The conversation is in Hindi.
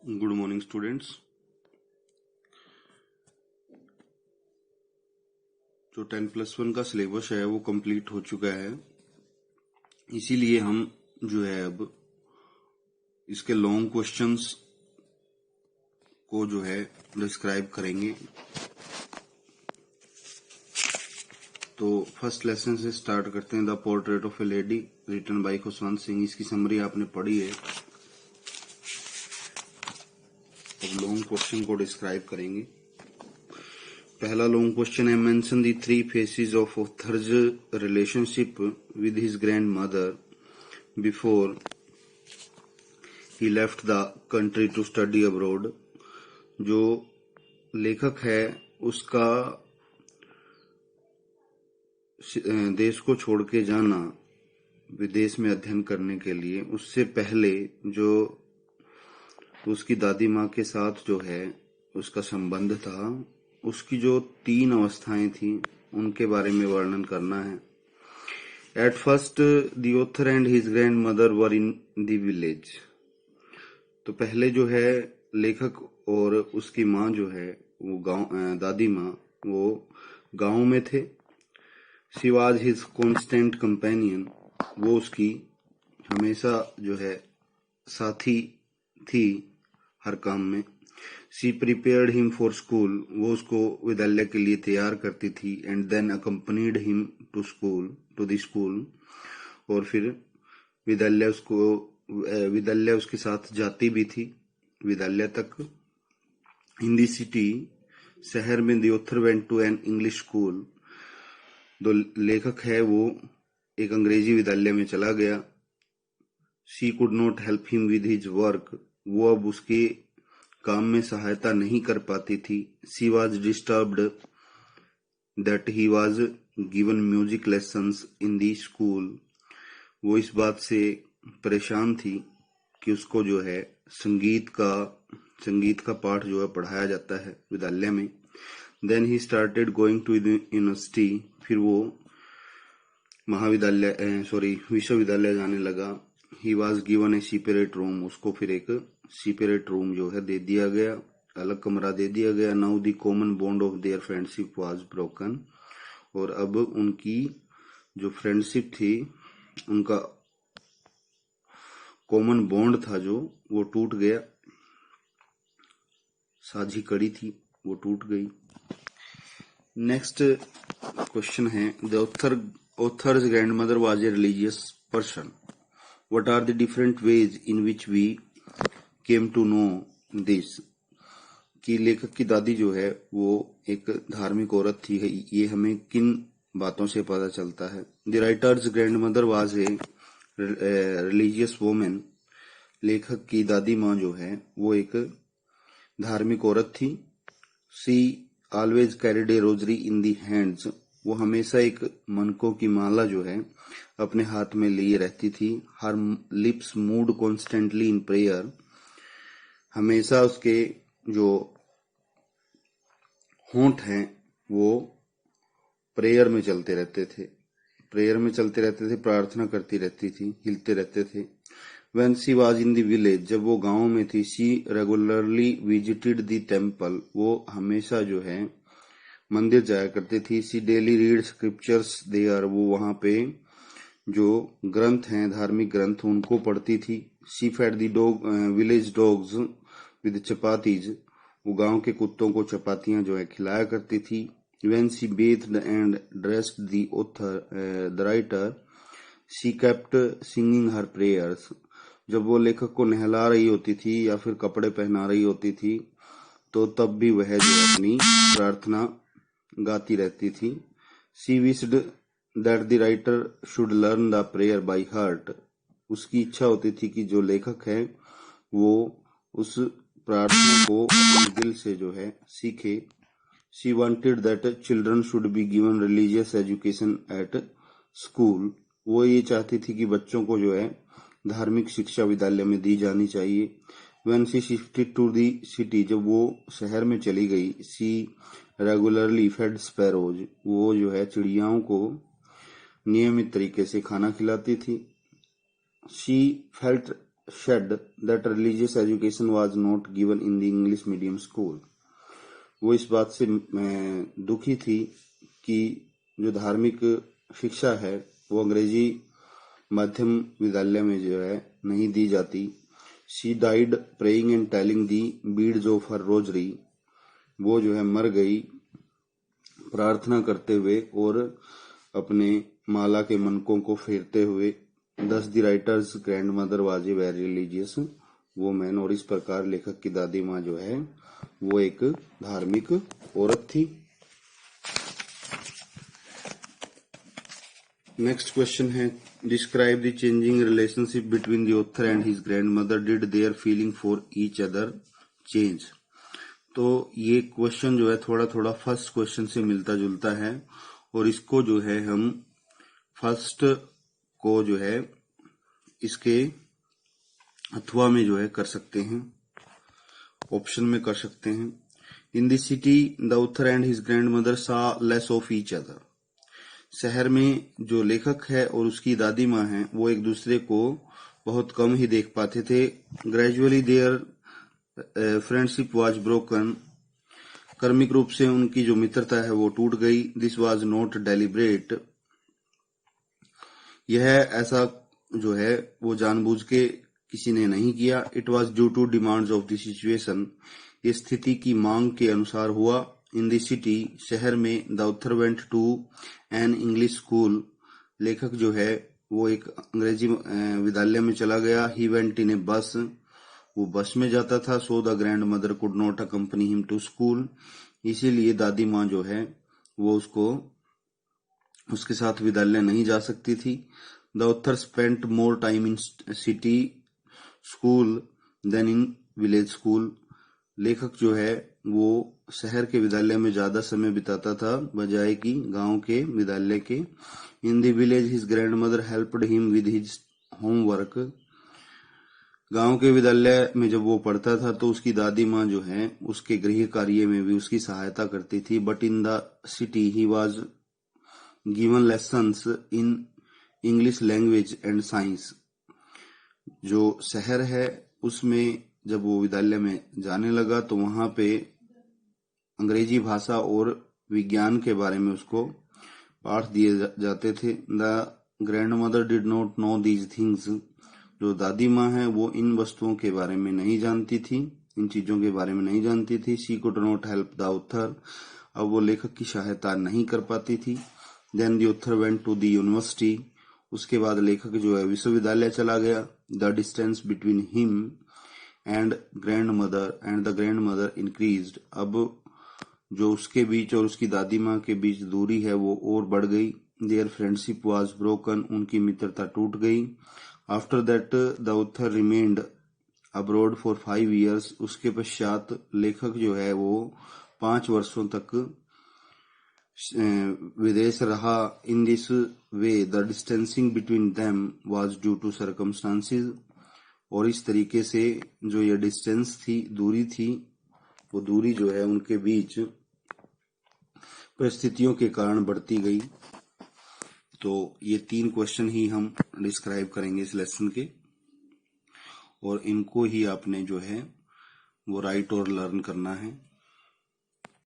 Good morning students. जो 10+1 का सिलेबस है वो कंप्लीट हो चुका है, इसीलिए हम जो है अब इसके लॉन्ग क्वेश्चंस को जो है डिस्क्राइब करेंगे। तो फर्स्ट लेसन से स्टार्ट करते हैं। The portrait of a lady written by Khushwant Singh. इसकी समरी आपने पढ़ी है। अब लॉन्ग क्वेश्चन को डिस्क्राइब करेंगे। पहला लॉन्ग क्वेश्चन है, mention the 3 phases of author's relationship with his grand mother before he left the country to study abroad. जो लेखक है उसका देश को छोड़ के जाना विदेश में अध्ययन करने के लिए, उससे पहले जो उसकी दादी माँ के साथ जो है उसका संबंध था, उसकी जो 3 अवस्थाएं थी उनके बारे में वर्णन करना है। At first the author and his grand mother were in the village. तो पहले जो है लेखक और उसकी माँ जो है वो दादी माँ वो गांव में थे। She was his constant companion. वो उसकी हमेशा जो है साथी थी हर काम में। She prepared him for school. वो उसको विद्यालय के लिए तैयार करती थी। And then accompanied him to the school. और फिर विद्यालय उसके साथ जाती भी थी, विद्यालय तक। इन दी सिटी, शहर में, the author went to an English school. जो लेखक है वो एक अंग्रेजी विद्यालय में चला गया। She could not help him with his work. वो अब उसके काम में सहायता नहीं कर पाती थी। She was disturbed that he was given music lessons in the school. वो इस बात से परेशान थी कि उसको जो है संगीत का पाठ जो है पढ़ाया जाता है विद्यालय में। Then he started going to university. फिर वो विश्वविद्यालय जाने लगा। He was given a separate room. उसको फिर एक सेपरेट रूम जो है दे दिया गया, अलग कमरा दे दिया गया। Now the common bond of their friendship was broken. और अब उनकी जो फ्रेंडशिप थी, उनका कॉमन बॉन्ड था जो वो टूट गया। साझी कड़ी थी वो टूट गई। नेक्स्ट क्वेश्चन है, the author's grandmother was a religious person. What are the different ways in which we came to know this? कि लेखक की दादी जो है वो एक धार्मिक औरत थी, ये हमें किन बातों से पता चलता है। The writer's grandmother was a religious woman. लेखक की दादी माँ जो है वो एक धार्मिक औरत थी। She always carried a rosary in the hands. वो हमेशा एक मनकों की माला जो है अपने हाथ में लिए रहती थी। हर lips mood constantly in prayer. हमेशा उसके जो होंठ हैं वो प्रेयर में चलते रहते थे, प्रार्थना करती रहती थी, हिलते रहते थे। When she was in the village, जब वो गांव में थी, she regularly visited the temple. वो हमेशा जो है मंदिर जाया करती थी। सी डेली रीड स्क्रिप्चर्स देयर। वो वहां पे जो ग्रंथ हैं, धार्मिक ग्रंथ, उनको पढ़ती थी। She fed the village dogs with chapatis. वो गांव के कुत्तों को चपातियां जो है खिलाया करती थी। When she bathed and dressed the writer, she kept singing her prayers. जब वो लेखक को नहला रही होती थी या फिर कपड़े पहना रही होती थी, तो तब भी वह जो अपनी प्रार्थना गाती रहती थी। She wished that the writer should learn the prayer by heart. उसकी इच्छा होती थी कि जो लेखक है वो उस प्रार्थना को अपने दिल से जो है सीखे। She wanted that children should be given religious education at school. वो ये चाहती थी कि बच्चों को जो है धार्मिक शिक्षा विद्यालय में दी जानी चाहिए। When she shifted to the city, जब वो शहर में चली गई, she regularly fed sparrows. वो जो है चिड़ियाओं को नियमित तरीके से खाना खिलाती थी। She felt shed that religious education was not given in the English medium school. वो इस बात से दुखी थी कि जो धार्मिक शिक्षा है वो अंग्रेजी मध्यम विद्यालय में जो है नहीं दी जाती. She died praying and telling the beads of her rosary. वो जो है मर गई प्रार्थना करते हुए और अपने माला के मनकों को फेरते हुए. Thus the writer's grandmother was a very religious woman. और इस प्रकार लेखक की दादी माँ जो है वो एक धार्मिक औरत थी. नेक्स्ट क्वेश्चन है, describe the changing relationship between the author and his grandmother. Did their feeling for each other change. तो ये क्वेश्चन जो है थोड़ा थोड़ा फर्स्ट क्वेश्चन से मिलता जुलता है और इसको जो है हम फर्स्ट को जो है इसके अथवा में जो है कर सकते हैं, ऑप्शन में कर सकते हैं. In the city the author and his grandmother सा लेस ऑफ ईच अदर. शहर में जो लेखक है और उसकी दादी माँ है वो एक दूसरे को बहुत कम ही देख पाते थे. Gradually their friendship was broken. कर्मिक रूप से उनकी जो मित्रता है वो टूट गई. This was not deliberate. यह ऐसा जो है वो जानबूझ के किसी ने नहीं किया. It was due to demands of the situation. ये स्थिति की मांग के अनुसार हुआ. इन द सिटी शहर में the author went to an English school. लेखक जो है वो एक अंग्रेजी विद्यालय में चला गया. ही वेंट इन ए बस. वो बस में जाता था. So the grand mother could not accompany him to school. इसीलिए दादी माँ जो है वो उसके साथ विद्यालय नहीं जा सकती थी. The author spent more time in city school than in village school. लेखक जो है वो शहर के विद्यालय में ज्यादा समय बिताता था बजाय कि गांव के विद्यालय के. In the village his grandmother helped him with his homework. गांव के विद्यालय में जब वो पढ़ता था तो उसकी दादी माँ जो है उसके गृह कार्य में भी उसकी सहायता करती थी. But in the city he was given lessons in English language and science. जो शहर है उसमें जब वो विद्यालय में जाने लगा तो वहां पे अंग्रेजी भाषा और विज्ञान के बारे में उसको पाठ दिए जाते थे. The grand mother did not know these things. जो दादी माँ है वो इन वस्तुओं के बारे में नहीं जानती थी, इन चीजों के बारे में नहीं जानती थी. She could not help the author. अब वो लेखक की सहायता नहीं कर पाती थी. Then the author went to the university. उसके बाद लेखक जो है विश्वविद्यालय चला गया. The distance between him and the grand mother increased. अब जो उसके बीच और उसकी दादी माँ के बीच दूरी है वो और बढ़ गई. There friendship was broken. उनकी मित्रता टूट गई. After that the author remained abroad for 5 years. उसके पश्चात लेखक जो है वो 5 वर्षों तक विदेश रहा. In this way the distancing between them was due to circumstances. और इस तरीके से जो ये डिस्टेंस थी, दूरी थी, वो दूरी जो है उनके बीच परिस्थितियों के कारण बढ़ती गई. तो ये 3 क्वेश्चन ही हम डिस्क्राइब करेंगे इस लेसन के और इनको ही आपने जो है वो राइट और लर्न करना है.